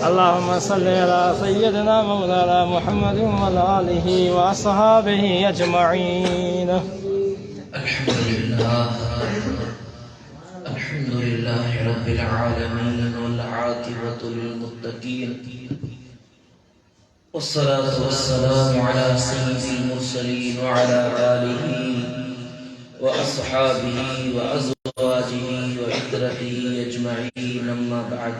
अल्लाहुम्मा सल्लि अला सय्यिदिना मौलाना मुहम्मद व अला आलिहि व अस्हाबिहि अजमईन। अल्हम्दुलिल्लाह रब्बिल आलमीन वल आक़िबतु लिल मुत्तक़ीन वस्सलातु वस्सलामु अला सय्यिदिल मुरसलीन व अला आलिहि व अस्हाबिहि व अज़वाजिहि व इत्रतिहि अजमईन, अम्मा बअद।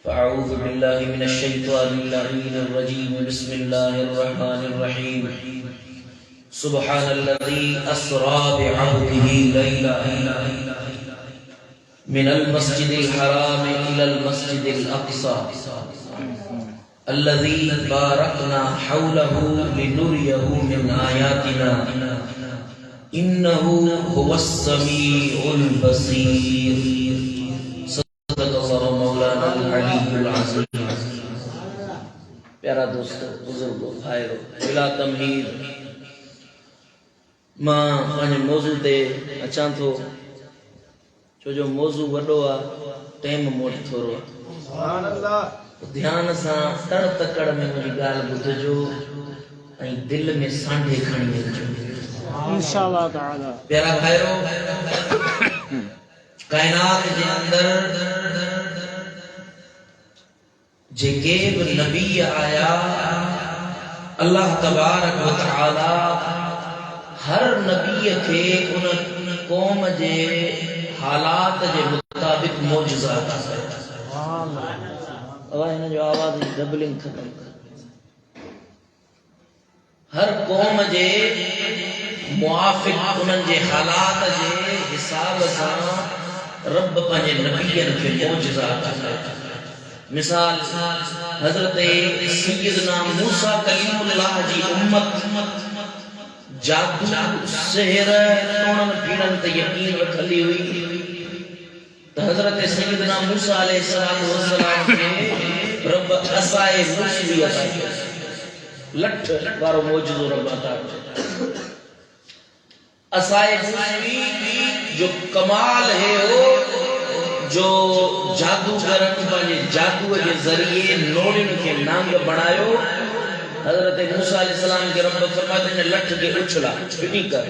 फ़अऊज़ु बिल्लाहि मिनश शैतानिर लईनिर रजीम। बिस्मिल्लाहिर रहमानिर रहीम। सुब्हानल्लज़ी अस्रा बिअब्दिही लैलन मिनल मस्जिदिल हराम इलल मस्जिदिल अक़सा अल्लज़ी बारकना हौलहु लिनुरियहु मिन आयातिना इन्नहु हुवस समीउल बसीर। सदक़ल्लाहु मौलाना अल-अलीयुल अज़ीम। प्यारा दोस्तों, बुजुर्गों, भाइयों, बिला तमहीद मां पंहिंजे मौज़ू ते अचां थो, छो जो मौज़ू वॾो आहे, टाइम मूं वटि थोरो आहे। ध्यान सां तड़ तकड़ में मुंहिंजी ॻाल्हि ॿुधिजो ऐं दिलि में सांढे खणी अचिजो इंशाअल्लाह ताला। प्यारा भाइरो, कायनात जे अंदर जेके बि नबी आया, अल्लाह तबारक व तआला हर नबी खे उन कौम जे हालात जे मुताबिक मौजज़ा अता कया। हिन जो आवाज़ डबलिंग खत्म कर। हर कौम जे मुआफ़िक उन्हनि जे हालात जे हिसाब सां रब पंहिंजे नबीअनि खे मौजज़ा अता कया। मिसाल हज़रत सय्यदना मूसा कलीमुल्लाह जी उम्मत जादू सिहर टोणन पीड़न ते यकीन रखंदी हुई, त हज़रत सय्यदना मूसा अलैहिस्सलाम खे रब असाए मुस्वी अता कयो। लठ वारो मौजूदो रब अता कयो। असाए मुस्वी जो कमाल है हो, जो जादूगरन पंहिंजे जादू जे ज़रिए नोड़ियुनि खे नांग बणायो। हज़रत मूसा अलैहिस्सलाम के रब फरमाते हैं, लठ के उछला फिटी कर।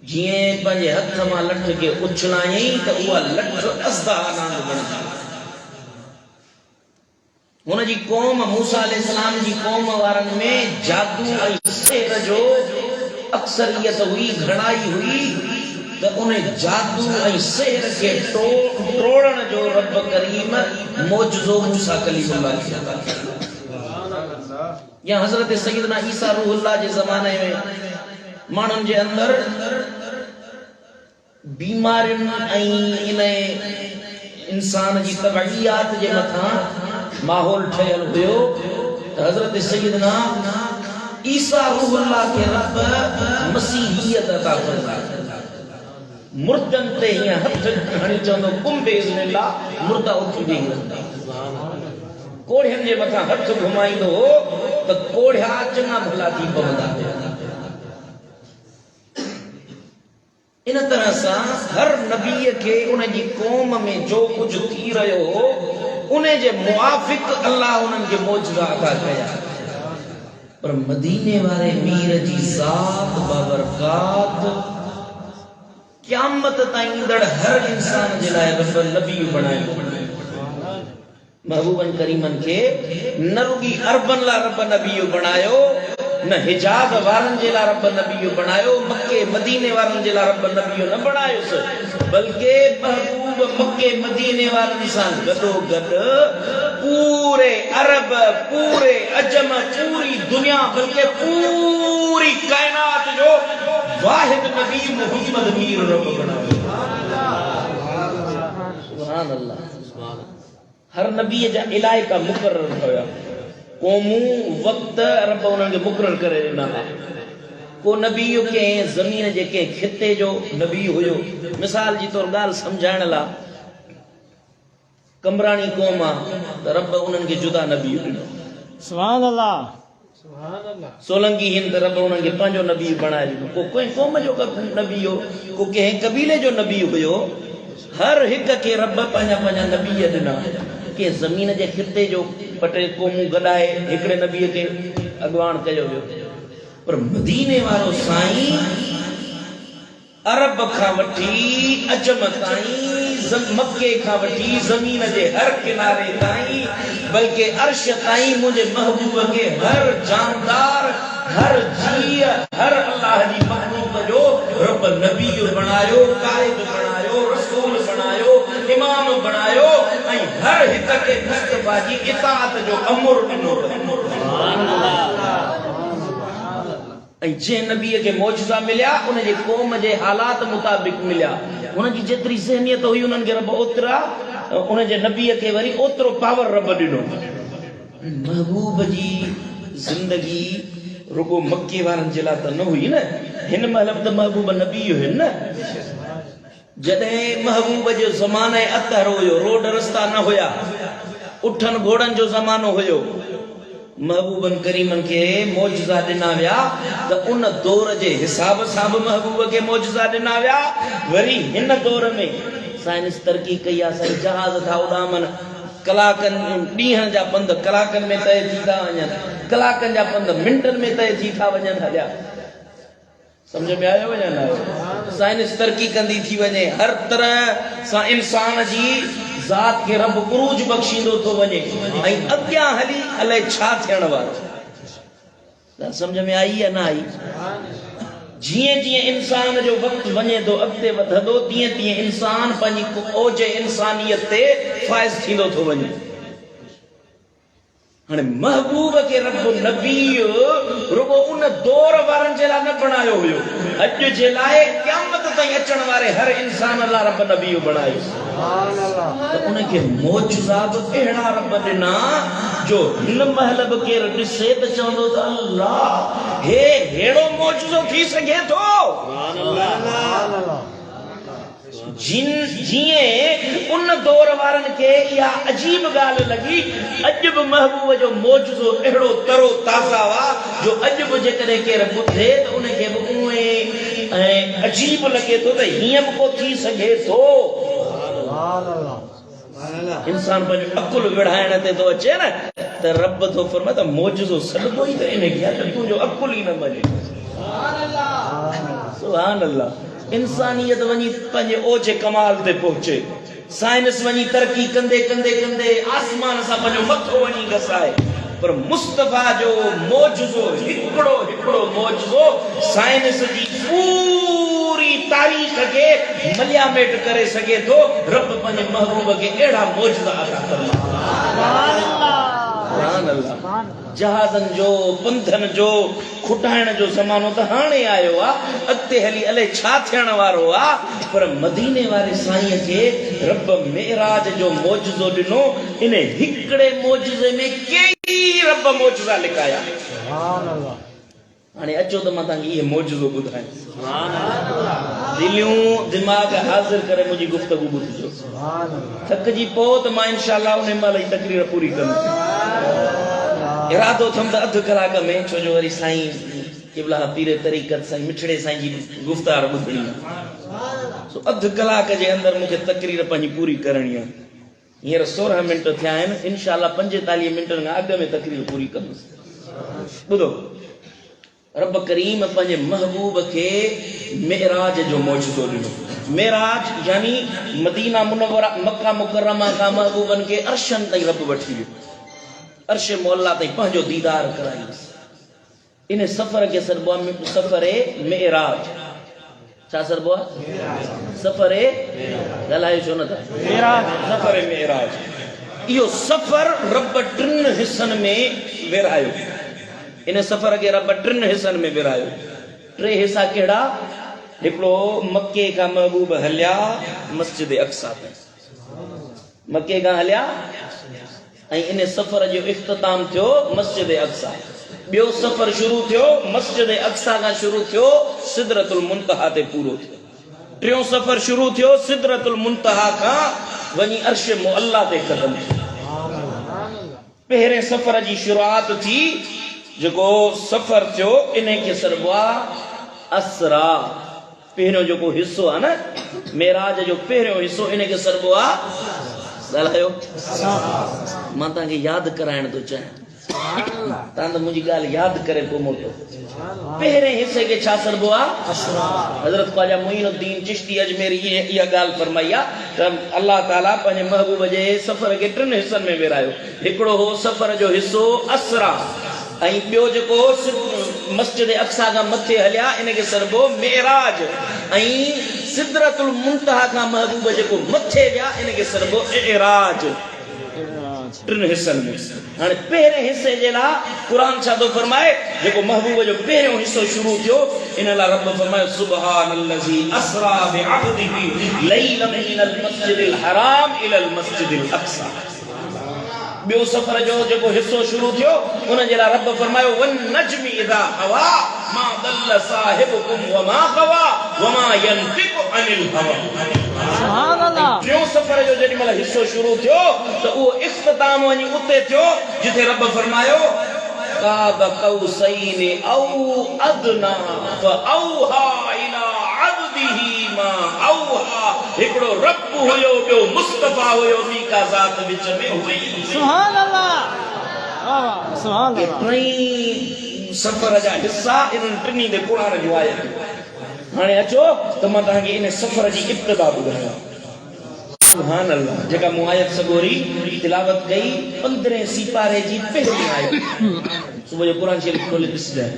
जीअं पंहिंजे हथ मां लठ के उछलायई त उहा लठ असदा नांग बणजी। हुन जी कौम मूसा अलैहिस्सलाम जी कौम वारनि में जादू ऐं सिहर जो अक्सरियत हुई, घणाई हुई, त उन जादू ऐं सिहर खे टोड़ण जो रब करीम मौजज़ो मूसा कलीमुल्लाह खे अता कयो। या हज़रत सय्यदना ईसा रूहुल्लाह जे ज़माने में माण्हुनि जे अंदर बीमारियुनि ऐं इन इंसान जी तबइयात जे मथां माहौल ठहियल हुयो, त हज़रत सय्यदना ईसा रूहुल्लाह खे रब मसीहियत अता फरमाई। मुर्दनि ते हीअं हथ हणी चवंदो, कुम बिइज़्निल्लाह, मुर्दा उथी वेही रहंदा। कोढ़ियनि जे मथां हथ घुमाईंदो हो त कोढ़िया चङा भला थी पवंदा। इन तरह सां हर नबीअ खे उन जी कौम में जो कुझु थी रहियो हो, उन जे मुआफ़िक अल्लाह उन्हनि खे मौजज़ा अता कया। पर मदीने वारे मीर जी ज़ात बाबरकात क़यामत ताईं ईंदड़ हर इंसान जे लाइ रब नबी बणायो। महबूबन करीमन के न रुगी अरबन ला रब नबी बनायो, न हिजाज वारन जे ला रब नबी बनायो, मक्के मदीने वारन जे ला रब नबी न बनायो, बल्कि महबूब मक्के मदीने वारन सां गडो गड पूरे अरब, पूरे अजम, पूरी दुनिया, बल्कि पूरी कायनात जो वाहिद नबी मोहम्मद मीर रब बनायो। सुभान अल्लाह। हर नबी जा इलाइका मुकर्रर हुआ, क़ौमूं वक्त रब उन्हनि खे मुकर्रर करे ॾिना। को नबी के ज़मीन जे के खिते जो नबी हुयो। मिसाल जी तौर ॻाल्हि सम्झाइण लाइ, कमरानी क़ौम आहे त रब उन्हनि खे जुदा नबी ॾिनो। सुभान अल्लाह। सोलंगी हिंद रब उन्हनि खे पंहिंजो नबी बणाए ॾिनो को कोई क़ौम जो नबी हो को कंहिं कबीले जो नबी हुयो हर हिक खे रब पंहिंजा पंहिंजा नबी ॾिना कंहिं ज़मीन जे खिते जो ॿ क़ौमूं गॾाए हिकिड़े नबीअ खे अॻवान कयो वियो पर मदीने वारो साईं अरब खां वठी अजम ताईं मक्के खां वठी ज़मीन जे हर किनारे ताईं बल्कि अर्श ताईं मुझे महबूब के हर जानदार हर जीअ हर अल्लाह जी महबूब जो रब नबी बनायो कायद बनायो रसूल बनायो इमाम बनायो ऐं हर हिक के मुस्तफा जी इताअत जो अमर ॾिनो ऐं जंहिं नबीअ खे मौजज़ा मिलिया उन जे क़ौम जे हालात मुताबिक़ मिलिया उन जी जेतिरी ज़हनियत हुई उन्हनि खे रब ओतिरा उन जे नबीअ खे वरी ओतिरो पावर रब ॾिनो महबूब जी ज़िंदगी रुगो मक्के वारनि जे लाइ त न हुई न हिन महिल त महबूब नबी हुई न जॾहिं महबूब जो ज़माने अतहर हुयो रोड रस्ता न हुया उठनि घोड़नि जो ज़मानो हुयो महबूबन करीमन के मौजज़ा ॾिना विया त उन दौर जे हिसाब सां बि महबूब खे मौजज़ा ॾिना विया वरी हिन दौर में साइंस तरक़ी कई आहे साईं जहाज़ था उॾामनि कलाकनि ॾींहं जा पंध कलाकनि में तय थी था वञनि कलाकनि जा पंध मिंटनि में तय थी था वञनि हलिया समझ में आयो वञे न साइंस तरक़ी कंदी थी वञे हर तरह सां इंसान जी ज़ात के रब उरूज बख्शींदो थो वञे ऐं अॻियां हली अलाए छा थियण वारो समझ में आई या न आई जीअं जीअं इंसान जो वक़्तु वञे थो अॻिते वधंदो तीअं तीअं इंसान पंहिंजी ओज इंसानियत ते फ़ाइज़ थींदो थो वञे हाणे महबूब खे रब नबी रुगो उन दौर वारनि जे लाइ न बणायो हुयो अॼु जे लाइ क़यामत ताईं अचण वारे हर इंसान लाइ रब नबी बणायो त उनखे मौजज़ा बि अहिड़ा रब ॾिना जो हिन महिल बि केरु ॾिसे त चवंदो त अल्लाह हे अहिड़ो मौजज़ो थी सघे थो जीअं उन दौर वारनि खे इहा अजीब ॻाल्हि लॻी अॼु बि महबूब जो मौजज़ो अहिड़ो तरो ताज़ा हुआ जो अॼु बि जेकॾहिं केरु ॿुधे त उनखे बि उहे ऐं अजीब लॻे थो त हीअं बि को थी सघे थो इंसान पंहिंजो अकुल विढ़ाइण ते थो अचे न त रब थो फरमाए त मौजज़ो सॾिबो ई त इनखे आहे त तुंहिंजो अकुल ई न मञे सुभान अल्लाह इंसानियत वञी पंहिंजे ओझे कमाल ते पहुचे साइंस वञी तरक़ी कंदे कंदे कंदे आसमान सां पंहिंजो मथो वञी घसाए पर मुस्तफा जो मौजज़ो हिकिड़ो हिकिड़ो मौजज़ो साइंस जी पूरी तारीख़ खे मलियामेट करे सघे थो रब पंहिंजे महबूब खे अहिड़ा मौजज़ा अता फरमाए जहाज़नि जो पंधनि जो खुटाइण जो ज़मानो त हाणे आयो आहे अॻिते हली अलाए छा थियण वारो आहे पर मदीने वारे साईं खे रब मेराज जो मौजज़ो ॾिनो इन हिकिड़े मौजज़े में कई रब मौजज़ा लिकाया हाणे अचो त मां तव्हांखे इहे मौजज़ो ॿुधायां दिलियूं दिमाग़ हाज़िर करे मुंहिंजी गुफ़्तगू ॿुधिजो थकिजी पोइ त मां इनशाअल्लाह उन महिल ई तकरीर पूरी कंदुसि इरादो थियुमि त अधु कलाक में छो जो वरी साईं क़िबला पीर तरीक़त साईं मिठड़े साईं जी गुफ़्तार ॿुधणी सो अधु कलाक जे अंदरि मूंखे तकरीर पंहिंजी पूरी करणी आहे हींअर 16 मिंट थिया आहिनि इनशाअल्लाह 45 मिंटनि खां अॻु में तकरीर पूरी कंदुसि ॿुधो रब करीम पंहिंजे महबूब खे मेराज जो मौजज़ो ॾिनो मेराज यानी मदीना मुनव्वरा मक्का मुकर्रमा खां महबूबनि खे अर्शनि ताईं रब वठी वियो अर्श मोहल्ला ताईं पंहिंजो दीदार कराईंदुसि इन सफ़र खे सॾिबो आहे सफ़र मेराज छा सॾिबो आहे सफ़र ॻाल्हायो छो नथा सफ़र मेराज इहो सफ़र रब 3 हिसनि में विरहायो इन सफ़र खे रब 3 हिसनि में विरहायो 3 हिसा कहिड़ा हिकिड़ो मके खां महबूब हलिया मस्जिद अक्सा ताईं मके खां हलिया ऐं इन सफ़र जो इख़्तिताम थियो मस्जिद अक्सा ॿियो सफ़र शुरू थियो मस्जिद अक्सा खां शुरू थियो सिदरतुल मुंतहा ते पूरो थियो टियों सफ़र शुरू थियो सिदरतुल मुंतहा खां वञी अर्श मुअल्ला ते ख़तम थियो पहिरें सफ़र जी शुरूआत थी जेको सफ़र थियो इन खे सरबो आहे असरा। पहिरियों जेको हिस्सो आहे न मेराज जो पहिरियों हिस्सो इन खे सरबो आहे ॻाल्हायो। मां तव्हांखे यादि कराइण थो चाहियां, तव्हां त मुंहिंजी ॻाल्हि यादि करे पोइ मोटो। पहिरें हिसे खे छा सरबो आहे? हज़रत ख्वाजा मुईनुद्दीन चिश्ती अजमेरी इहा ॻाल्हि फरमाई आहे त अल्लाह ताला पंहिंजे महबूब जे सफ़र खे 3 हिसनि में विरायो। हिकिड़ो हो सफ़र जो हिसो असरा, ऐं ॿियो जेको मस्जिद अक्सा खां मथे हलिया इन खे सरबो मेराज, ऐं सिदरतुल मुंतहा खां महबूब जेको मथे विया इन खे सरबो इराज। 3 हिसनि में। हाणे पहिरें हिसे जे लाइ क़ुर छा थो फरमाए? जेको महबूब जो पहिरियों हिसो शुरू थियो इन लाइ रब फरमायो सुब्हानल्लज़ी असरा बिअब्दिही लैलन मिनल मस्जिदिल हराम इलल मस्जिदिल अक्सा। ॿियो सफ़र जो जेको हिसो शुरू थियो उन जे लाइ रब फरमायो वन नजमी इज़ा हवा मा दल्ल साहिबुकुम व मा गवा व मा यनतिकु अनिल हवा। सुभान अल्लाह। टियों सफ़र जो जेॾी महिल हिसो शुरू थियो त उहो इख्तिताम वञी उते थियो जिथे रब फरमायो काब कौसैन औ अदना फऔहा इला अब्दिही मा औहा। हिकिड़ो रब हुयो, ॿियो मुस्तफा हुयो, ॿी का ज़ात विच में हुई। सुभान अल्लाह। सुभान अल्लाह। टिनी सफ़र जा हिस्सा इन्हनि टिनी ते क़ुर जूं आयतूं। हाणे अचो त मां तव्हांखे इन सफ़र जी इब्तिदा ॿुधायां। सुभान अल्लाह। जेका मूं आयत सगोरी तिलावत कई 15 सिपारे जी पहिरीं आयत। सुबुह जो क़ुर शरीफ़ खोले ॾिसजांइ,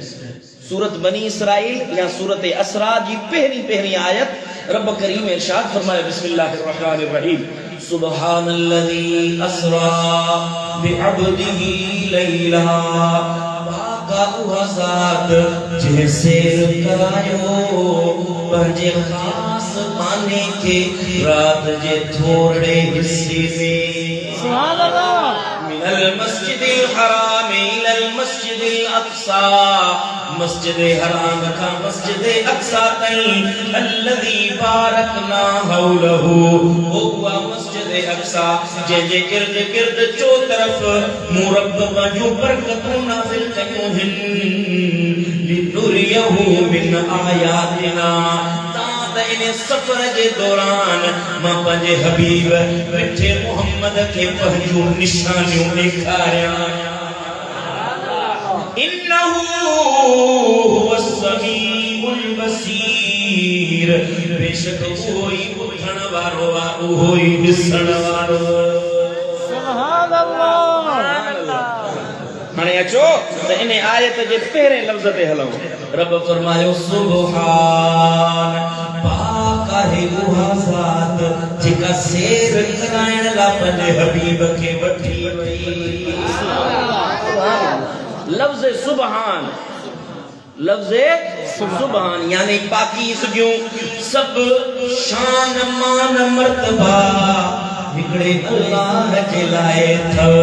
सूरत बनी इसराइल या सूरत असरा जी पहिरीं आयत रब करीम इरशाद फरमाया बिस्मिल्लाहिर रहमानिर रहीम सुब्हानल्लज़ी असरा बिअब्दिही लैला। पाका उहा ज़ात जैसे करायो पंहिंजे ख़ास माने के रात जे थोड़े हिस्से में। सुभान अल्लाह। मिनल मस्जिदिल हराम इलल मस्जिदिल अक्सा। मस्जिद हराम का मस्जिद अक्सा ताईं अल्लज़ी बारकना हौलहु। वो हुआ मस्जिद अक्सा जंहिंजे इर्द गिर्द चो तरफ़ मूं रब पंहिंजूं बरकतूं नाज़िल कयूं आहिनि लिनुरियहु मिन आयातिना। इन सफ़र जे दौरान मां पंहिंजे हबीब मिठे मोहम्मद खे पंहिंजूं निशानियूं ॾेखारियां। इन्नहु हुवस समीउल बसीर। बेशक उहो ई ॿुधण वारो आहे, उहो ई ॾिसण वारो। सुभान अल्लाह। हाणे अचो त इन आयत जे पहिरें लफ़्ज़ ते हलूं। रब फरमायो सुभान पाक आहे उहा ज़ात जेका सैर कराइण लाइ पंहिंजे हबीब खे वठी वई। लफ़्ज़ सुभान, लफ़्ज़ सुभान यानी पाकीज़गियूं सभु शान मान मर्तबा हिकिड़े अल्लाह जे लाइ अथव।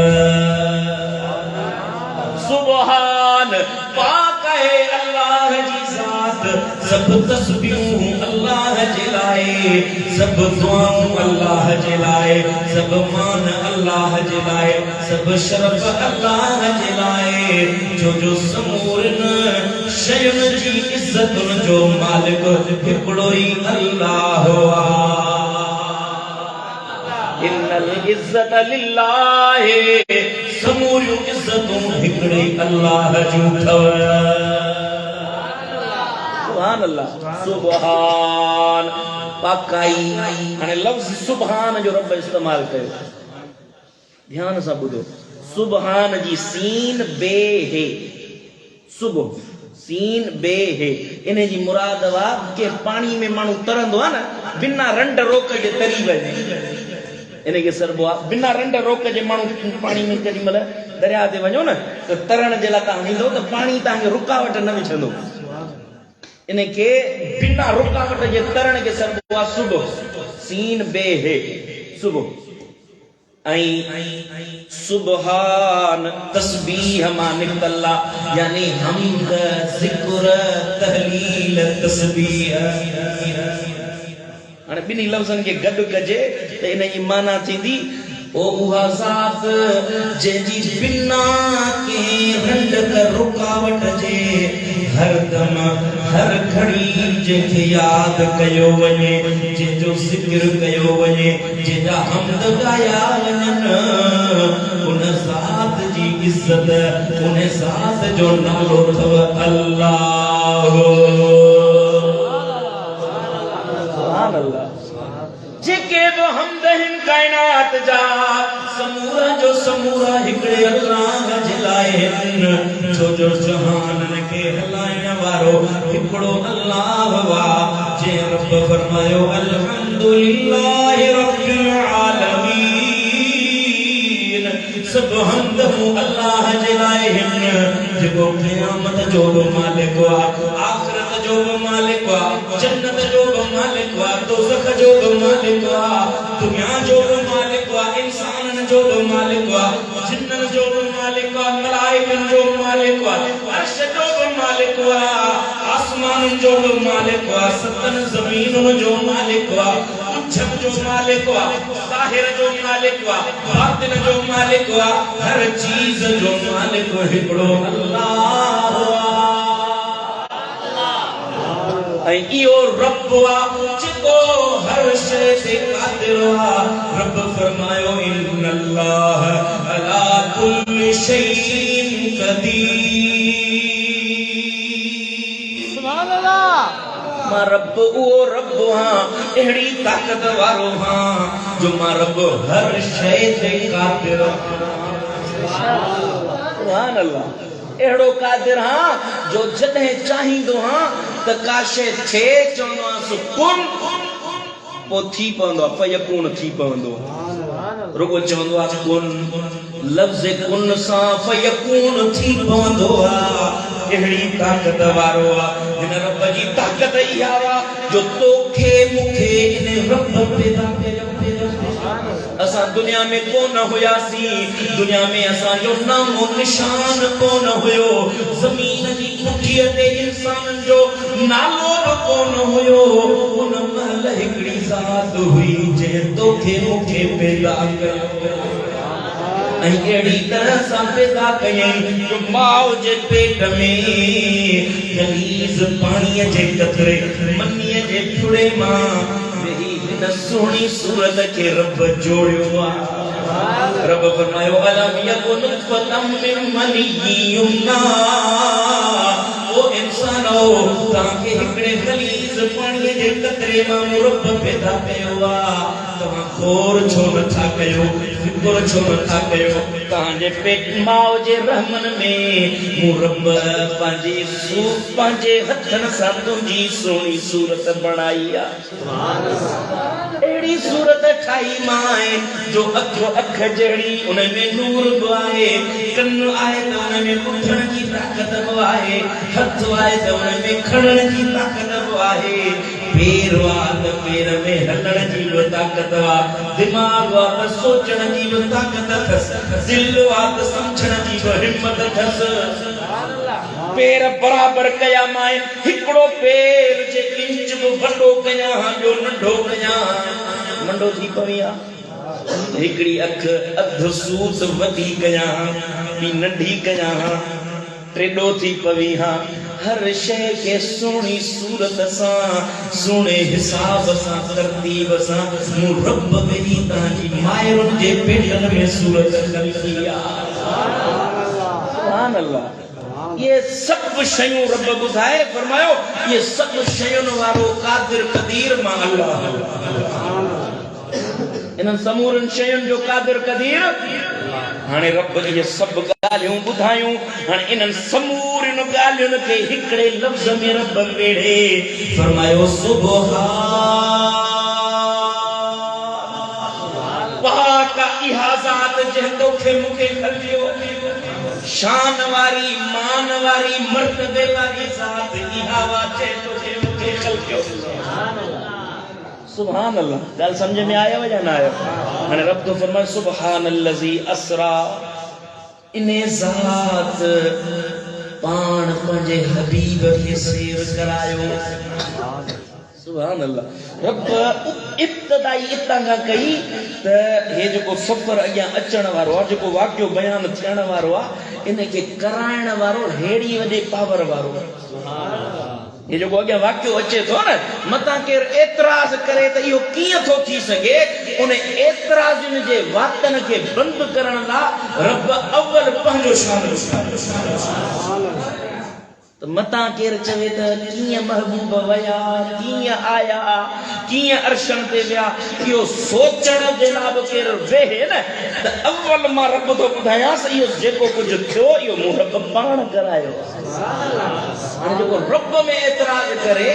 सुभान पाक है अल्लाह जी ज़ात। सब तस्बीहूं अल्लाह जे लाइ, सब दुआऊं अल्लाह जे लाइ, सब मान अल्लाह जे लाइ, सब शरफ अल्लाह जे लाइ। जो समूरन शयुनि जी इज़्ज़तुनि जो मालिक हिकिड़ो ई अल्लाह आहे। इन्नल इज़्ज़त लिल्लाहि। समूरियूं इज़्ज़तूं हिकिड़े अल्लाह जूं अथव। सुभान अल्लाह। सुभान पाकाई। हाणे लफ़्ज़ सुभान जो रब इस्तेमालु कयो, ध्यान सां ॿुधो। सुभान जी सीन बे है, सुबुह सीन बे है। इन जी मुराद वा के पानी में माण्हू तरंदो आहे न बिना रंड रोक जे तरी वञे, इन खे सरबो आहे। बिना रंड रोक जे माण्हू पाणी में जेॾी महिल दरिया ते वञो न त तरण जे लाइ तव्हां ईंदो त पाणी तव्हांखे रुकावट न विझंदो। इन खे बिना रुकावट जे तरण खे सरबो आहे सुबुह। सीन बे है सुबुह। ऐं सुभान तस्बीह मां निकतल यानी हम्द ज़िक्र तहलील तस्बीह। हाणे ॿिन्ही लफ़्ज़नि खे गॾु कजे त इन जी माना थींदी ओ उहा ज़ात जंहिंजी बिना के रंड कर रुकावट जे हर दम हर घड़ी जंहिंखे याद कयो वञे, जंहिंजो ज़िक्र कयो वञे, जंहिंजा हमद ॻाया वञनि, उन ज़ात जी इज़्ज़त, उन ज़ात जो नालो अथव अल्लाह। सुभान अल्लाह। जेके बि हमद हिन काइनात जा समूरा जो समूरा हिकड़े अल्लाह जे लाइ आहिनि, छो जो जहानन खे हलाइण वारो हिकड़ो अल्लाह वा। जे रब फरमायो अल्हम्दुलिल्लाहि रब्बिल आलमीन, सब हमद अल्लाह जे लाइ आहिनि, जेको क़यामत जो बि मालिक वा, आखिरत जो बि मालिक वा, जन्नत जो बि मालिक वा, दोज़ख जो बि मालिक वा, दुनिया जो बि मालिक वा, इंसानन जो बि मालिक वा, जिन्नन जो बि मालिक वा, मलाइकन जो बि मालिक वा, अर्श जो बि मालिक वा, आसमानन जो बि मालिक वा, सतन ज़मीनुन जो मालिक वा, कुछन जो मालिक वा, ज़ाहिर जो मालिक वा, बातिन जो मालिक वा, हर चीज जो मालिक हिकड़ो अल्लाह। ऐं इहो रब वा जेको हर शइ ते क़ादिर वा। रब फरमायो इन्नल्लाह अला कुल्लि शैइन क़दीर। सुभान अल्लाह। मां रब उहो रब हां, अहिड़ी ताक़त वारो हां, जो मां रब हर शइ ते क़ादिर हां। सुभान अल्लाह। एड़ो कादिर हां जो जॾहिं चाहींदो हां त का शइ थे चवंदो आहे सो कुन, पोइ थी पवंदो आहे, फयकून थी पवंदो। रुगो चवंदो आहे कुन, लफ़्ज़ कुन सां फयकून थी पवंदो आहे। अहिड़ी ताक़त वारो आहे। हिन रब जी ताक़त इहा आहे जो तोखे मूंखे इन रब पैदा कयो। असां दुनिया में कोन हुयासीं, दुनिया में असांजो नामो निशान कोन हुयो, ज़मीन जी पुठीअ ते इंसानन जो नालो बि कोन हुयो। उन महिल हिकड़ी ज़ात हुई जंहिं तोखे मूंखे पैदा कयो, ऐं अहिड़ी तरह सां पैदा कयईं जो माउ जे पेट में गलीज़ पाणीअ जे कतरे मनीअ जे फुड़े मां हिन सुहिणी सूरत के रब जोड़ियो आहे। रब फरमायो अलम यकुन नुत्फतम मिन मनिय्यिन युम्ना। ओ इंसानो, तव्हांखे हिकिड़े गलीज़ पाणीअ जे कतरे मां रब पैदा कयो आहे। तव्हां खोर छो नथा कयो, फिकुर छो नथा कयो? तव्हांजे पेट माउ जे रहमन में मूं रब पंहिंजे हथनि सां तुंहिंजी सुहिणी सूरत बणाई आहे। अहिड़ी सूरत ठाही मां जो अखो अख जहिड़ी, उन में नूर बि आहे, कन आहे त उन में ॿुधण जी ताक़त बि आहे, हथ आहे त उन में खणण जी ताक़त बि आहे, पेर आहे त पेर में हलण जी बि ताक़त आहे, दिमाग़ आहे त सोचण जी बि ताक़त अथसि, दिलि आहे त सम्झण जी बि हिम्मत अथसि। पेर बराबर कया मां हिकिड़ो पेर जे इंच बि वॾो कया, ॿियो नंढो कया, नंढो थी पवी आहे। हिकिड़ी अख अधु सूत वधी कया, ॿी नंढी कया, टेॾो थी पवी हां। हर शइ खे सुहिणी सूरत सां, सुहिणे हिसाब सां, तरतीब सां मूं रब वेही तव्हांजी माइरुनि जे पेटनि में सूरत कढी आहे। सुभान अल्लाह। ये सब शयूं रब ॿुधाए फरमायो, ये सब शयुनि वारो कादिर कदीर मां अल्लाह। इन्हनि समूरनि शयुनि जो कादिर कदीर। हाणे रब इहे सभु ॻाल्हियूं ॿुधायूं। हाणे इन्हनि समूरनि ॻाल्हियुनि खे हिकिड़े लफ़्ज़ में रब वेड़े फरमायो सुभान। पाक इहा ज़ात जंहिं तोखे मूंखे खलियो, शान वारी, मान वारी, मर्तबे वारी ज़ात इहा वा जंहिं तोखे मूंखे खलियो। सुभान अल्लाह। ॻाल्हि सम्झ में आयो या न आयो? हाणे रब तो फरमाए सुभानल्लज़ी असरा, इने ज़ात पाण पंहिंजे हबीब खे सैर करायो। सुभान अल्लाह। रब इब्तिदाई इतां खां कई त हे जेको सफ़र अॻियां अचण वारो आहे, जेको वाक़ियो बयान थियण वारो आहे, इनखे कराइण वारो हेड़ी वॾे पावर वारो ये जेको अॻियां वाक़ियो अचे थो न, मतां केरु एतिराज़ करे त इहो कीअं थो थी सघे, उन एतिराज़ुनि जे वातनि खे बंदि करण लाइ रब अव्वल पंहिंजो तो मता केर चवे त कीअं महबूब वया, कीअं आया, कीअं अर्शन ते विया, इहो सोचण जे लाइ बि केर वेहे न त अव्वल मां रब थो ॿुधायांसि इहो जेको कुझु थियो इहो मूं रब पाण करायो। हाणे जेको रब में एतिराज़ करे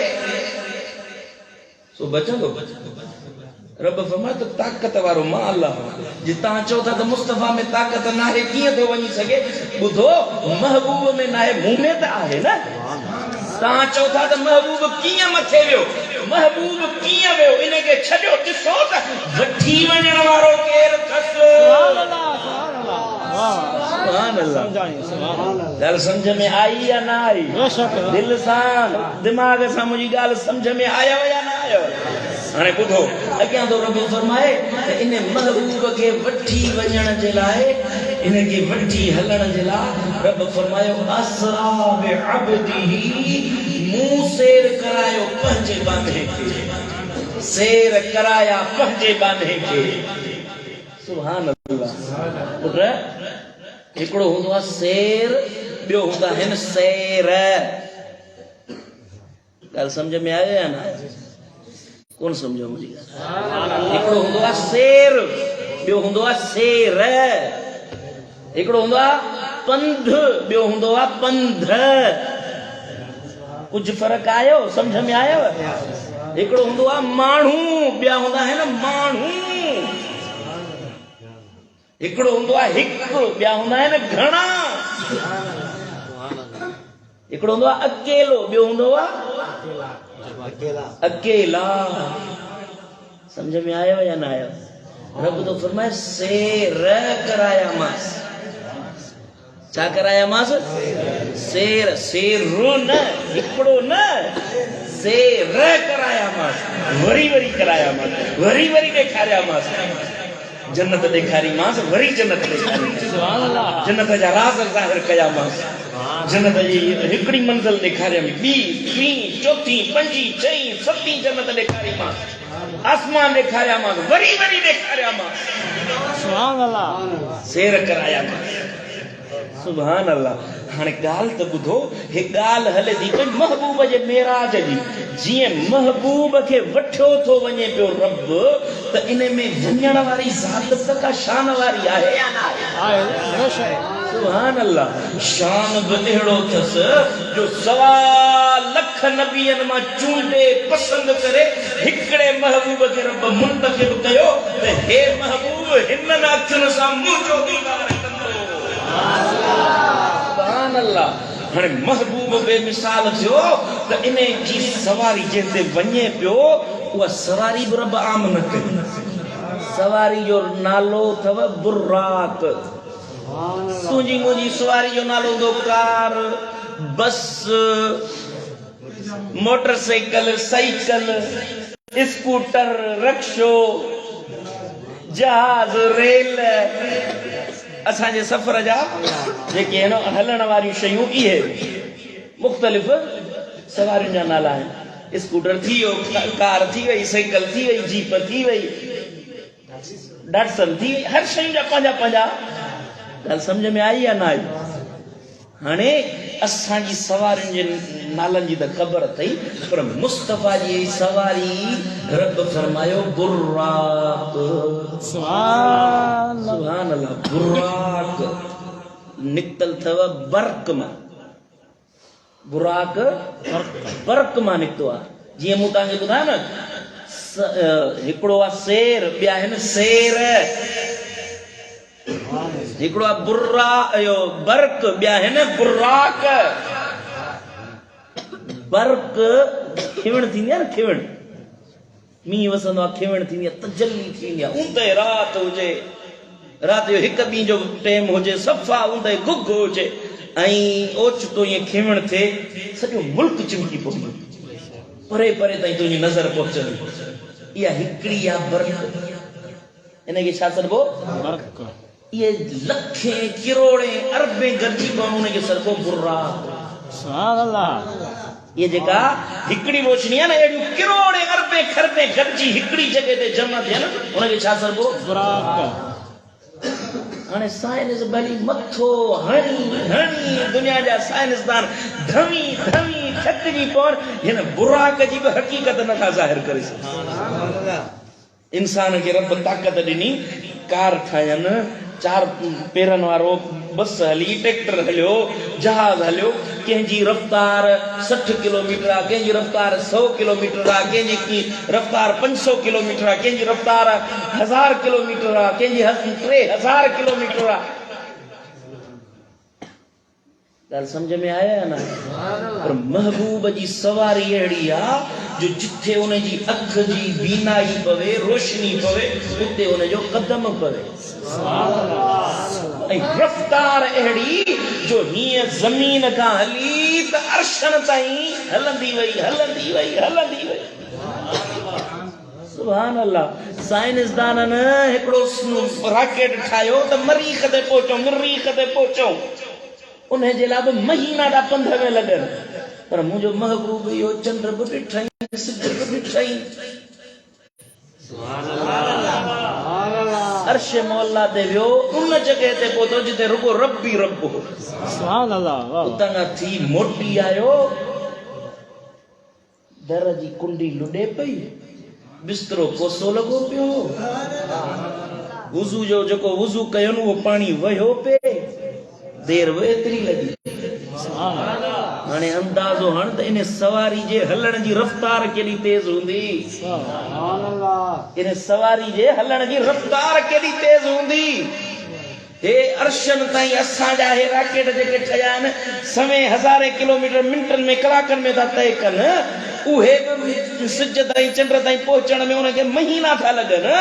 सो बचंदो। रब फरमाए तो ताकत वारो मां अल्लाह जी। तव्हां चओ था त मुस्तफ़ा में ताकत न आहे, कीअं थो वञी सघे? ॿुधो, महबूब में न आहे, मूं में त आहे न। तव्हां चओ था त महबूब कीअं मथे वियो, महबूब कीअं वियो, इनखे छॾियो, ॾिसो त वठी वञण वारो केरु अथसि। ॻाल्हि सम्झ में आई या न आई? दिलि सां दिमाग़ सां मुंहिंजी ॻाल्हि सम्झ में आयव या न आयव? हाणे ॿुधो, अॻियां तो रब फरमाए त इन महबूब खे वठी वञण जे लाइ, इनखे वठी हलण जे लाइ रब फरमायो असरा बिअब्दिही, मूं सेर करायो पंहिंजे बांधे खे, सेर कराया पंहिंजे बांधे खे। सुभान अल्लाह। पुट, हिकिड़ो हूंदो आहे सेर, ॿियो हूंदा आहिनि सेर। ॻाल्हि सम्झ में आयो या न? कौन समझो मुझे? हिकिड़ो हूंदो आहे सेर, ॿियो हूंदो आहे सेर। हिकिड़ो हूंदो आहे पंध, ॿियो हूंदो आहे पंध। कुझु फ़र्क़ु आयो? सम्झ में आयो? हिकिड़ो हूंदो आहे माण्हू, ॿिया हूंदा आहिनि माण्हू। हिकिड़ो हूंदो आहे हिकु, ॿिया हूंदा आहिनि घणा। हिकिड़ो हूंदो आहे अकेलो, ॿियो हूंदो आहे अकेला। समझ में आयो या न आयो? रब तो फरमाए सेर कराया मास। छा कराया मास? सेर। सेरो न, हिकिड़ो न, सेर कराया मास। वरी वरी कराया मास, वरी वरी ॾेखारिया मास। जन्नत ॾेखारी मास, वरी जन्नत ॾेखारी। जन्नत जा राज़ ज़ाहिर कया मास। जन्नत जी हिकिड़ी मंज़िल ॾेखारियमि, ॿी, टी, चौथी, पंजी, चईं, सतीं जन्नत ॾेखारी मां। आसमान ॾेखारिया मां, वरी वरी ॾेखारिया मां। सुभान अल्लाह। सेर कराया मां। सुभान अल्लाह। हाणे ॻाल्हि त ॿुधो, हे ॻाल्हि हले थी पई महबूब जे मेराज जी। जीअं महबूब खे वठियो थो वञे पियो रब, त इन में वञण वारी ज़ात त का शान वारी आहे या न आहे? सुभान अल्लाह। शान बि अहिड़ो अथसि जो 1.25 लख नबियनि मां चूंडे पसंदि करे हिकिड़े महबूब खे रब मुंतखिब कयो त हे महबूब हिननि अखियुनि सां मुंहिंजो दीदार कंदो। सुभान अल्लाह। हाणे महबूब बेमिसाल थियो त इन जी सवारी जंहिंते वञे पियो, उहा सवारी बि रब आम न कई। सवारी जो नालो अथव बुर्राक। तुंहिंजी मुंहिंजी सवारी जो नालो हूंदो कार, बस, मोटरसाइकिल, साइकिल, स्कूटर, रिक्शो, जहाज, रेल। असांजे सफ़र जा जेके आहिनि हलण वारियूं शयूं इहे मुख़्तलिफ़ सवारियुनि जा नाला आहिनि। स्कूटर थी वियो, कार थी वई, साइकिल थी वई, जीप थी वई, डटसन थी वई, हर शइ जा पंहिंजा पंहिंजा। ॻाल्हि सम्झ में आई या न आई? हाणे असांजी सवारियुनि जे नालनि जी त ख़बर अथई, पर मुस्तफ़ा जी सवारी रब फरमायो बुर्राक। सुभान अल्लाह। बुर्राक निकतल अथव बर्क मां। बुर्राक बर्क मां निकितो आहे। जीअं मूं तव्हांखे ॿुधायो न, हिकिड़ो आहे सेर, ॿिया आहिनि सेर। हिकिड़ो आहे बुर्रा इहो बर्क, ॿिया आहिनि बुर्राक। बर्क खिवण थींदी आहे न, खिवण। मींहुं वसंदो आहे, खिवण थींदी आहे, तजल्ली थींदी आहे। ऊंदहि राति हुजे, राति जो 1 ॿीं जो टाइम हुजे, सफ़ा ऊंदहि गुग हुजे, ऐं ओचितो ईअं खिवण थिए, सॼो मुल्क चिमकी पवंदो। परे परे ताईं तुंहिंजी नज़र पहुचंदी। इहा हिकिड़ी आहे बरक़त। इनखे छा चइबो? ये लखे किरोड़े अरबे गॾिजी पवनि उनखे चइबो बुर्राक। सुभान अल्लाह। ये जेका हिकिड़ी रोशनी आहे न, अहिड़ियूं किरोड़े अरबे खरबे गॾिजी हिकिड़ी जॻह ते जमा थियनि उनखे छा चइबो? बुराक। हाणे साइंस भली मथो हणी हणी दुनिया जा साइंसदान धमी धमी थकिजी पवनि, हिन बुराक जी बि हक़ीक़त नथा ज़ाहिर करे सघनि। इंसान खे रब ताक़त ॾिनी, कार ठाहियनि, 4 पेरनि वारो बस हली, ट्रैक्टर हलियो, जहाज हलियो, कंहिंजी रफ़्तार 60 किलोमीटर आहे, कंहिंजी रफ़्तार 100 किलोमीटर आहे, कंहिंजी रफ़्तार 500 किलोमीटर आहे, कंहिंजी रफ़्तार 1000 किलोमीटर आहे, कंहिंजी 3000 किलोमीटर आहे। ॻाल्हि सम्झ में आया या न? पर महबूब जी सवारी अहिड़ी आहे जो जिथे उनजी अख जी बीनाई पवे, रोशनी पवे, उते उनजो कदम पवे। ऐं रफ़्तार अहिड़ी जो हीअं ज़मीन खां हली त अर्शन ताईं हलंदी वई हलंदी वई हलंदी वई। सुभान अल्लाह। साइंसदाननि हिकिड़ो रॉकेट ठाहियो त मरीख़ ते पहुचूं, उन जे लाइ बि महीना ॾा पंध में लॻनि। पर मुंहिंजो महबूब इहो चंड बि ॾिठई, सिज बि ॾिठई, अर्श मौला ते वियो, उन जॻह ते पहुतो जिते रुगो रब ई रब हो। सुभान अल्लाह। उतां खां थी मोटी आयो, दर जी कुंडी लुॾे पई, बिस्तरो कोसो लॻो पियो, वुज़ू जो जेको वुज़ू कयो न उहो पाणी वहियो पिए, देर बि एतिरी लॻी। हाणे अंदाज़ो हण त इन सवारी जे हलण जी रफ़्तार केॾी तेज़ हूंदी। इन सवारी जे हलण जी रफ़्तार केॾी तेज़ हूंदी। हे अर्शन ताईं असांजा हे रॉकेट जेके ठहिया आहिनि, समय 1000 किलोमीटर मिंटनि में कलाकनि में था तय कनि, उहे बि सिज ताईं चंड ताईं पहुचण में उनखे महीना था लॻनि।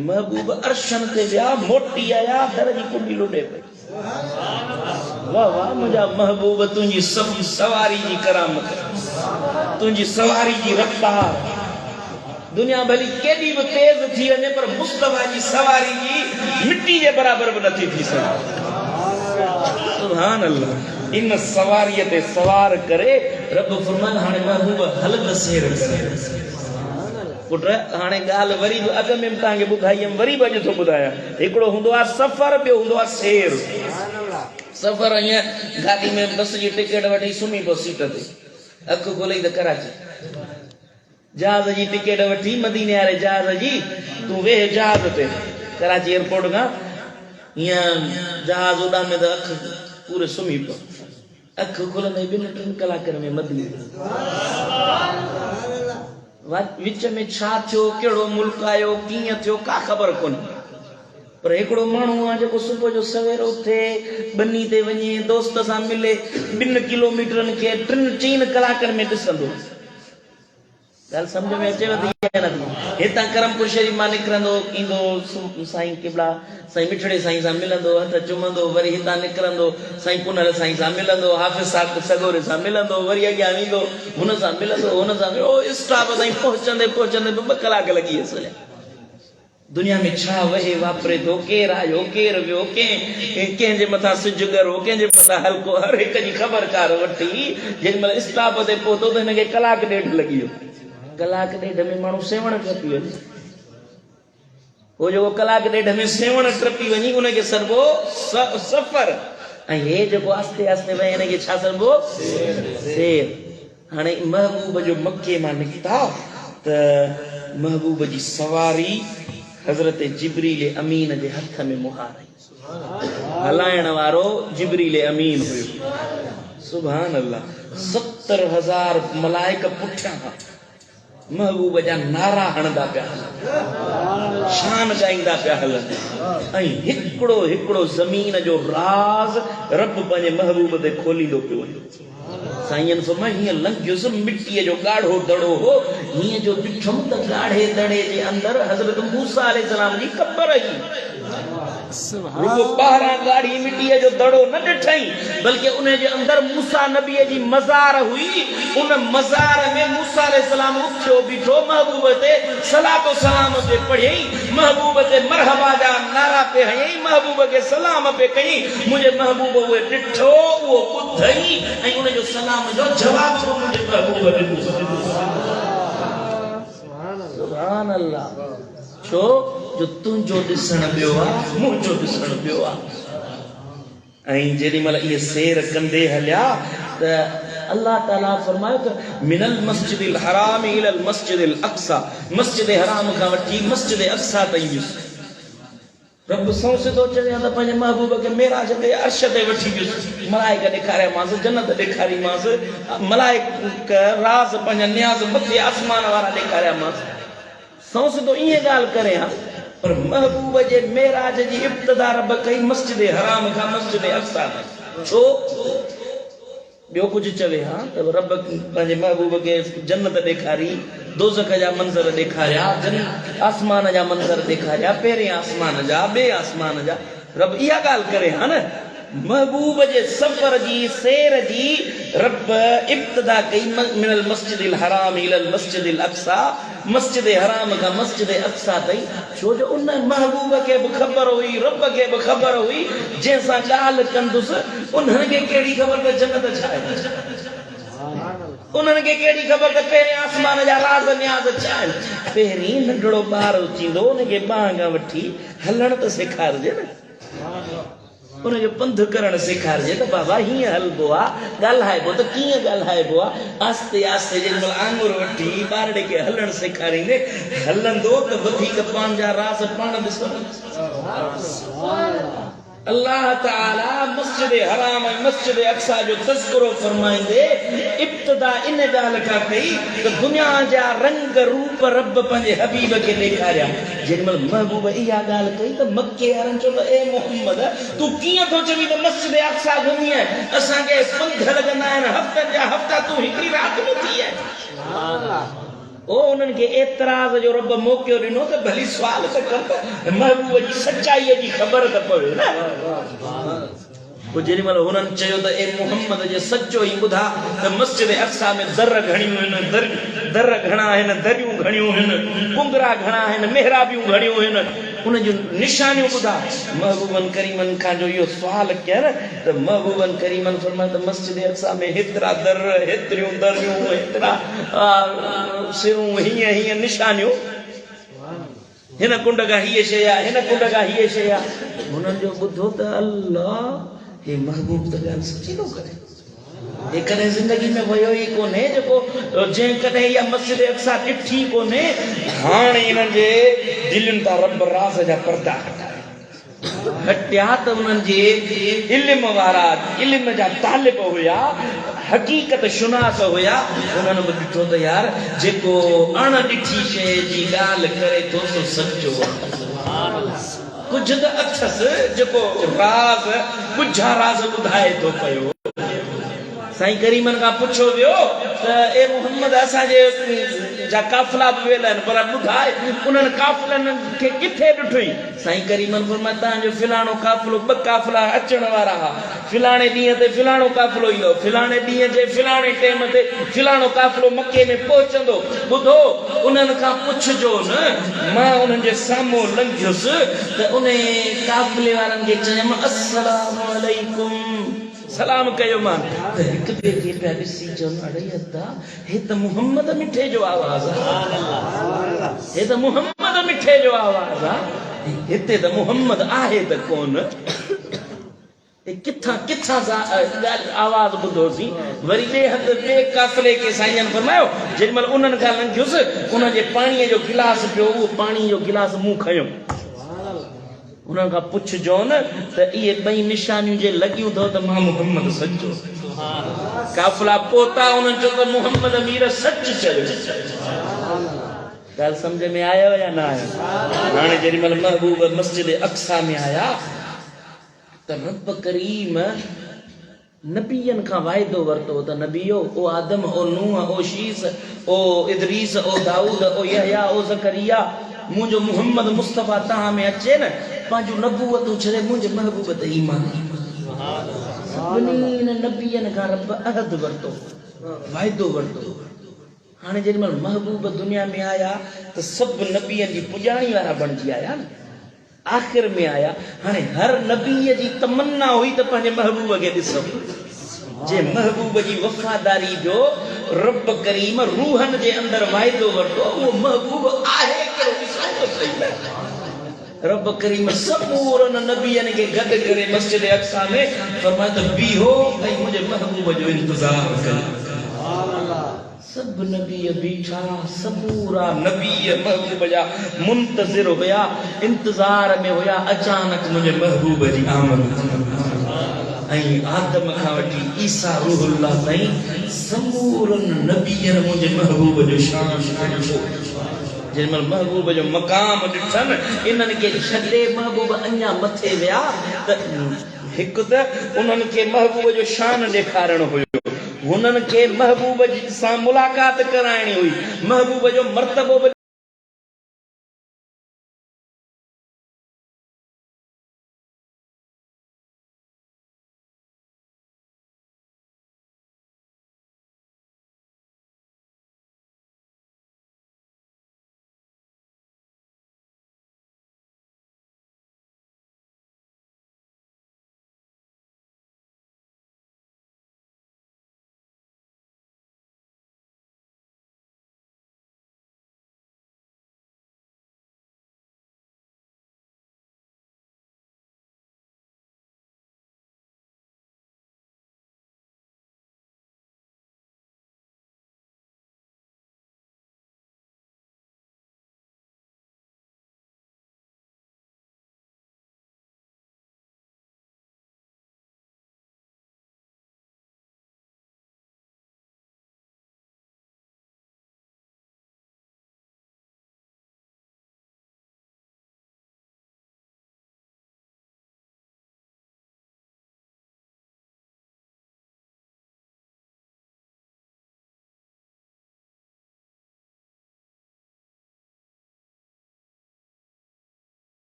महबूब अर्शन ते विया, मोटी आया, दर जी कुंडी लुॾे पई। वाह वाह मुंहिंजा महबूब, तुंहिंजी सवारी जी करामत, तुंहिंजी सवारी जी रफ़्तार। दुनिया भली केॾी बि तेज़ थी वञे, पर मुस्तफ़ा जी सवारी जी मिट्टी जे बराबर बि नथी थी सघे। सुभान अल्लाह। इन सवारीअ ते सवार करे रब फरमाए, हाणे महबूब हल त सैर करे। पुट हाणे ॻाल्हि वरी अॻ में तव्हांखे ॿुधाई वरी बि अॼु थो ॿुधायां। हिकिड़ो हूंदो आहे सफ़र, ॿियो हूंदो आहे सैर। सफ़र ईअं गाॾी में बस जी टिकट वठी सुम्ही पियो सीट ते, अखि खोलई त कराची। जहाज जी टिकट वठी मदीने वारे जहाज जी, तूं वेह जहाज ते कराची एयरपोर्ट खां, हीअं जहाज उॾामे त अखि पूरे सुम्ही पियो, अखि खुलंदे 2-3 कलाकनि में मदीने। विच में छा थियो, कहिड़ो मुल्क आयो, कीअं थियो, का ख़बर कोन्हे। पर हिकिड़ो माण्हू आहे जेको सुबुह जो सवेर उथे, बनी ते वञे, दोस्त सां मिले, 2 किलोमीटरनि खे 3-4 कलाकनि में ॾिसंदो। ॻाल्हि सम्झ में अचेव थी या नथी? हितां करमपुर शरीफ़ मां निकिरंदो, ईंदो साईं क़िबला साईं मिठड़े साईं सां मिलंदो, हथ चुमंदो, वरी हितां निकिरंदो, साईं पुनर साईं सां मिलंदो, हाफ़िज़ साहब सगोरे सां मिलंदो, वरी अॻियां वेंदो, हुन सां मिलंदो, हुन सां स्टॉप ताईं पहुचंदे 2 कलाक लॻी वियसि। दुनिया में छा वहे वापरे थो, केरु आयो, केरु वियो, कंहिंजे मथां सिज ॻरो, कंहिंजे मथां हल्को, हर हिक जी ख़बरकार वठी जेॾी महिल स्टॉप ते पहुतो त हिनखे 1.5 कलाक लॻी वियो। 1.5 कलाक में माण्हू सेवण टपी वञे, हो जेको 1.5 कलाक में सेवण टपी वञी उनखे चइबो सफ़र। ऐं हे जेको आस्ते आस्ते वहे हिनखे छा चइबो? सैर। हाणे महबूब जो मके मां निकिता त महबूब जी सवारी हज़रत जिब्रील अमीन जे हथ में मुहार आई। हलाइण वारो जिब्रील अमीन हुयो। सुभान अल्लाह। 70,000 मलाइक पुठियां महबूब जा नारा हणंदा पिया हलनि, शान ॻाईंदा पिया हलनि। ऐं हिकिड़ो हिकिड़ो ज़मीन जो राज़ रब पंहिंजे महबूब ते खोलींदो पियो वञे। साईं फरमाए, हीअं लंघियुसि, मिटीअ जो ॻाढ़ो दड़ो हो, हीअं जो ॾिठुमि त ॻाढ़े दड़े जे अंदरि हज़रत मूसा अलैहिस्सलाम जी क़बर हुई। रुगो ॿाहिरां ॻाढ़ी मिटीअ जो दड़ो न ॾिठई, बल्कि उन जे अंदर मूसा नबीअ जी मज़ार हुई। उन मज़ार में मूसा अलैहिस्सलाम उथियो बीठो, महबूब ते सलातो सलाम पे पढ़ियई, महबूब ते मरहबा जा नारा पे हयई, महबूब के सलाम पे कई। मुझे महबूब उहे ॾिठो, उहो ॿुधई ऐं उन जो सलाम जो जवाब मुझे महबूब ॾिनो। सुभान अल्लाह। छो जो तुंहिंजो ॾिसण ॿियो आहे, मुंहिंजो ॾिसण ॿियो आहे। ऐं जेॾी महिल इहे सैर कंदे हलिया त अल्लाह ताला फरमायो त मिनल मस्जिदिल हराम इलल मस्जिदिल अक्सा, मस्जिद हराम खां वठी मस्जिद अक्सा ताईं वियुसि। रब सौंसे थो चवे त पंहिंजे महबूब खे मेराज ते अर्श ते वठी वियुसि। मलाइका ॾेखारियामांसि, जन्नत ॾेखारीमांसि, मलाइका राज़ पंहिंजा न्याज़ मथे आसमान वारा ॾेखारियामांसि। सौंस तो ईअं ॻाल्हि करे हा, पर महबूब जे मेराज जी इब्तिदा रब कई मस्जिद हराम खां मस्जिद अक्सा में। छो ॿियो कुझु चवे हा त रब पंहिंजे महबूब खे जन्नत ॾेखारी, दोज़ख जा मंज़र ॾेखारिया, आसमान जा मंज़र ॾेखारिया, पहिरें आसमान जा, ॿिए आसमान जा। रब इहा ॻाल्हि करे हा न, महबूब जे सफ़र जी सैर जी रब इब्तिदा कई मिनल मस्जिदिल हराम इलल मस्जिदिल अक्सा, मस्जिद हराम खां मस्जिद अक्सा ताईं। छो जो उन महबूब खे बि ख़बर हुई, रब खे बि ख़बर हुई, जंहिंसां ॻाल्हि कंदुसि उन्हनि खे कहिड़ी ख़बर त जन्नत छा आहे, उन्हनि खे कहिड़ी ख़बर त पहिरें आसमान जा राज़ न्याज़ छा आहिनि। पहिरीं नंढड़ो ॿार उथींदो, उनखे ॿांह खां वठी हलण त सेखारिजे न, उनखे पंध करण सेखारिजे त बाबा हीअं हलबो आहे, ॻाल्हाइबो त कीअं ॻाल्हाइबो आहे। आस्ते आस्ते जेॾी महिल आंगुर वठी ॿारड़े खे हलण सेखारींदे, हलंदो त वधीक पंहिंजा राज़ पाण ॾिसंदो। अल्लाह ताला मस्जिद हराम ऐं मस्जिद अक्सा जो तज़किरो फरमाईंदे इब्तिदा इन ॻाल्हि खां कई त दुनिया जा रंग रूप रब पंहिंजे हबीब खे ॾेखारिया। जेॾी महिल महबूब इहा ॻाल्हि कई त मके वारनि चयो त ए मोहम्मद तूं कीअं थो चवीं त मस्जिद अक्सा घुमी आहे, असांखे पंध लॻंदा आहिनि हफ़्तनि जा हफ़्ता, तूं हिकिड़ी राति में थी आहे। ओ उन्हनि खे एतिराज़ जो रब मौक़ो ॾिनो त भली सुवाल त कर, महबूब जी सचाईअ जी ख़बर त पवे न। पोइ जेॾी महिल हुननि चयो त ए मोहम्मद जे सचो ई ॿुधा त मस्जिद अक्सा में दर घणियूं आहिनि, दर घणा आहिनि, दरियूं घणियूं आहिनि, कुंगरा घणा आहिनि, मेहराबियूं घणियूं आहिनि, उन जूं निशानियूं ॿुधा। महबूबन करीमन खां जो इहो सुवाल कया न त महबूबन करीमन फरमायो त मस्जिद अक्सा में हेतिरा दर, हेतिरियूं दरियूं, हेतिरा सिरूं, हीअं हीअं निशानियूं, हिन कुंड खां हीअ शइ आहे, हिन कुंड खां हीअ शइ आहे। हुननि जो ॿुधो त अल्लाह हे महबूब त ॻाल्हि सची थो करे, हे कॾहिं ज़िंदगी में वियो ई कोन्हे जेको जंहिं कॾहिं इहा मस्जिद अक्सा ॾिठी कोन्हे। हाणे इन्हनि जे दिलनि तां रब राज़ जा पर्दा हटिया त उन्हनि जे इल्म वारा, इल्म जा तालिब हुया, हक़ीक़त शुनास हुया, उन्हनि बि ॾिठो त यार जेको अण ॾिठी शइ जी ॻाल्हि करे थो सो सचो कुझु त अथसि, जेको राज़ ॻुझा राज़ ॿुधाए थो पियो। साईं करीमन खां पुछो वियो त ए मोहम्मद असांजे जा काफ़िला बि वेल आहिनि, पर ॿुधाए उन्हनि काफ़िलनि खे किथे ॾिठोई। साईं करीमन फरमायो तव्हांजो फिलाणो काफ़िलो, ॿ काफ़िला अचण वारा हुआ, फिलाणे ॾींहं ते फिलाणो काफ़िलो ईंदो, फिलाणे ॾींहं जे फिलाणे टाइम ते फिलाणो काफ़िलो मके में पहुचंदो। ॿुधो उन्हनि खां पुछिजो न, मां उन्हनि जे साम्हूं लंघियुसि त उन काफ़िले वारनि खे चयमि अस्सलामु अलैकुम, सलाम कयो मान त हिकु ॿिए खे पिया ॾिसी चवनि अड़े अदा हे त मुहम्मद मिठे जो आवाज़ आहे, हे त मुहम्मद मिठे जो आवाज़ आहे, हिते त मुहम्मद आहे त कोन, किथां किथां आवाज़ ॿुधोसीं। वरी ॿिए हंधि ॿिए काफ़िले खे साईं फरमायो जेॾी महिल उन्हनि खां लंघियुसि, उनजे पाणीअ जो गिलास पियो, उहो पाणी जो गिलास मूं खयो। उन्हनि खां पुछिजो न त इहे ॿई निशानियूं जे लॻियूं अथव त मां मुहम्मद सचो। काफ़िला पहुता, उन्हनि चयो त मुहम्मद अमीर सच चयो। ॻाल्हि सम्झ में आयो या न आयो? हाणे जेॾी महिल महबूब मस्जिद अक्सा में आया त रब करीम नबीयनि खां वाइदो वरितो त नबीयो ओ आदम, ओ नूह, ओ शीस, ओ इदरीस, ओ दाऊद, ओ यहया, ओ ज़करिया, मुंहिंजो मुहम्मद मुस्तफ़ा तव्हां में अचे न पंहिंजो नबूवत छॾे मुंहिंजे महबूब ते ईमान सभिनी नबीअनि खां रब अहद वरितो वाइदो वरितो हाणे जेॾीमहिल महबूब दुनिया में आया त सभु नबीअनि जी पुॼाणी वारा बणिजी आया न आख़िर में आया हाणे हर नबीअ जी तमन्ना हुई त पंहिंजे महबूब खे ॾिसो जे महबूब जी वफ़ादारी जो रब करीम रूहनि जे अंदरि वाइदो वरितो उहो महबूब आहे कहिड़ो ॾिसो त सही न रब करीम समूरनि नबीअनि खे गॾु करे मस्जिद अक्सा में फरमाए त बीहो ऐं मुंहिंजे महबूब जो इंतज़ार कयो सब नबी बीठा समूरा नबी महबूब जा मुंतज़िर हुया इंतज़ार में हुया अचानक मुंहिंजे महबूब जी आमद ऐं आदम खां वठी ईसा रूहुल्लाह ताईं समूरनि नबीअनि मुंहिंजे महबूब जो शान ॾिठो जेमल महबूब जो मक़ाम ॾिठनि इन्हनि खे छॾे महबूब अञा मथे विया त हिकु त उन्हनि खे महबूब जो शान ॾेखारणो हुयो हुननि खे महबूब सां मुलाक़ात कराइणी हुई महबूब जो मर्तबो